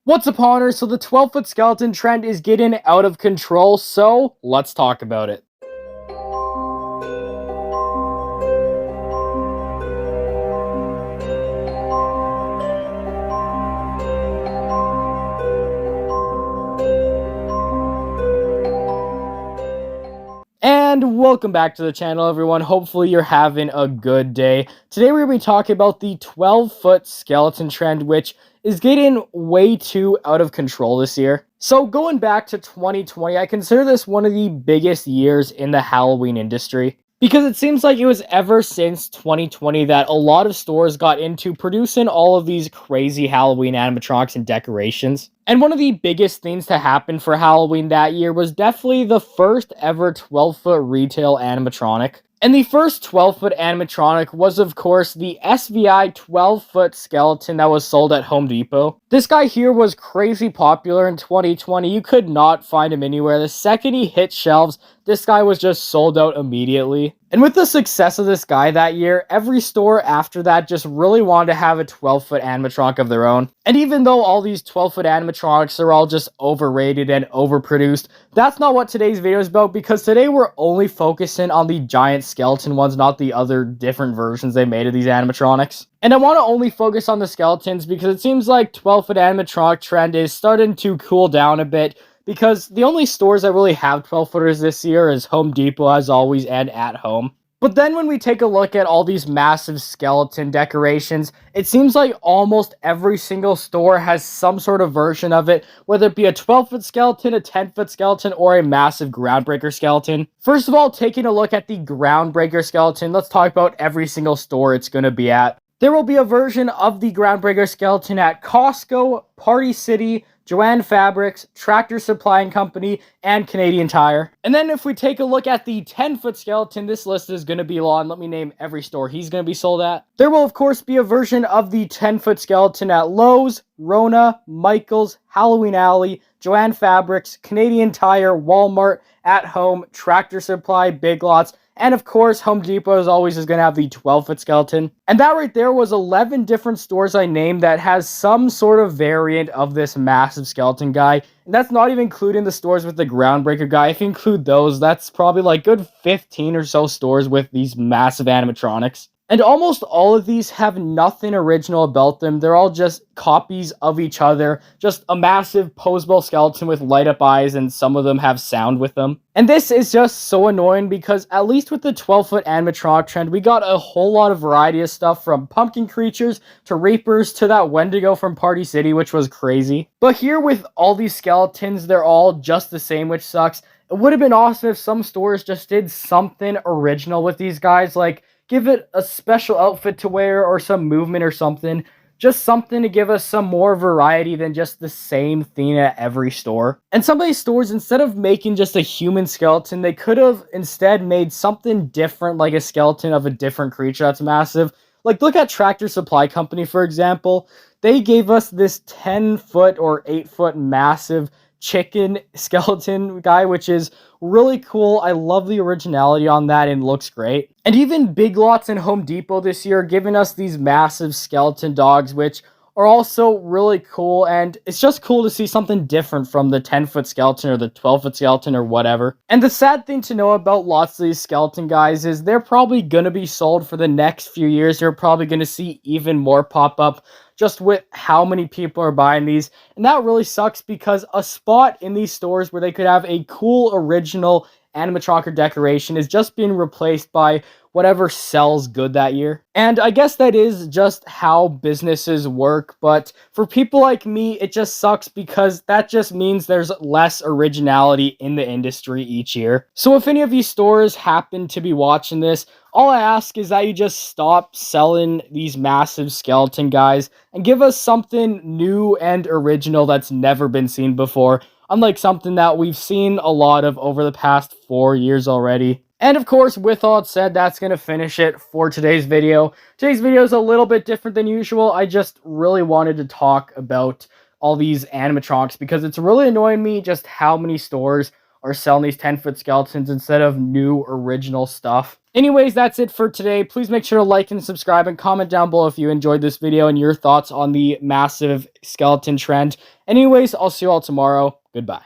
What's up, Honor? So the 12-foot skeleton trend is getting out of control, so let's talk about it. And welcome back to the channel, everyone. Hopefully you're having a good day. Today we're going to be talking about the 12-foot skeleton trend, which is getting way too out of control this year. So going back to 2020, I consider this one of the biggest years in the Halloween industry, because it seems like it was ever since 2020 that a lot of stores got into producing all of these crazy Halloween animatronics and decorations. And one of the biggest things to happen for Halloween that year was definitely the first ever 12-foot retail animatronic. And the first 12-foot animatronic was, of course, the SVI 12-foot skeleton that was sold at Home Depot. This guy here was crazy popular in 2020. You could not find him anywhere. The second he hit shelves, this guy was just sold out immediately. And with the success of this guy that year, every store after that just really wanted to have a 12-foot animatronic of their own. And even though all these 12-foot animatronics are all just overrated and overproduced, that's not what today's video is about, because today we're only focusing on the giant skeleton ones, not the other different versions they made of these animatronics. And I want to only focus on the skeletons because it seems like 12-foot animatronic trend is starting to cool down a bit, because the only stores that really have 12-footers this year is Home Depot, as always, and At Home. But then when we take a look at all these massive skeleton decorations, it seems like almost every single store has some sort of version of it, whether it be a 12-foot skeleton, a 10-foot skeleton, or a massive groundbreaker skeleton. First of all, taking a look at the groundbreaker skeleton, let's talk about every single store it's going to be at. There will be a version of the groundbreaker skeleton at Costco, Party City, Joann Fabrics, Tractor Supply and Company, and Canadian Tire. And then if we take a look at the 10-foot skeleton, this list is going to be long. Let me name every store he's going to be sold at. There will, of course, be a version of the 10-foot skeleton at Lowe's, Rona, Michaels, Halloween Alley, Joann Fabrics, Canadian Tire, Walmart, At Home, Tractor Supply, Big Lots, and of course, Home Depot, as always, is going to have the 12-foot skeleton. And that right there was 11 different stores I named that has some sort of variant of this massive skeleton guy. And that's not even including the stores with the groundbreaker guy. If you include those, that's probably like good 15 or so stores with these massive animatronics. And almost all of these have nothing original about them. They're all just copies of each other. Just a massive posable skeleton with light-up eyes, and some of them have sound with them. And this is just so annoying because at least with the 12-foot animatronic trend, we got a whole lot of variety of stuff, from pumpkin creatures to reapers to that Wendigo from Party City, which was crazy. But here with all these skeletons, they're all just the same, which sucks. It would have been awesome if some stores just did something original with these guys, like give it a special outfit to wear or some movement or something. Just something to give us some more variety than just the same thing at every store. And some of these stores, instead of making just a human skeleton, they could have instead made something different, like a skeleton of a different creature that's massive. Like, look at Tractor Supply Company, for example. They gave us this 10-foot or 8-foot massive chicken skeleton guy, which is really cool. I love the originality on that and looks great. And even Big Lots and Home Depot this year are giving us these massive skeleton dogs, which are also really cool, and it's just cool to see something different from the 10-foot skeleton or the 12-foot skeleton or whatever. And the sad thing to know about lots of these skeleton guys is they're probably going to be sold for the next few years. You're probably going to see even more pop up just with how many people are buying these. And that really sucks, because a spot in these stores where they could have a cool original animatronic decoration is just being replaced by whatever sells good that year. And I guess that is just how businesses work, but for people like me, it just sucks, because that just means there's less originality in the industry each year. So if any of you stores happen to be watching this, all I ask is that you just stop selling these massive skeleton guys and give us something new and original that's never been seen before, unlike something that we've seen a lot of over the past 4 years already. And of course, with all that said, that's going to finish it for today's video. Today's video is a little bit different than usual. I just really wanted to talk about all these animatronics because it's really annoying me just how many stores are selling these 10-foot skeletons instead of new original stuff. Anyways, that's it for today. Please make sure to like and subscribe and comment down below if you enjoyed this video and your thoughts on the massive skeleton trend. Anyways, I'll see you all tomorrow. Goodbye.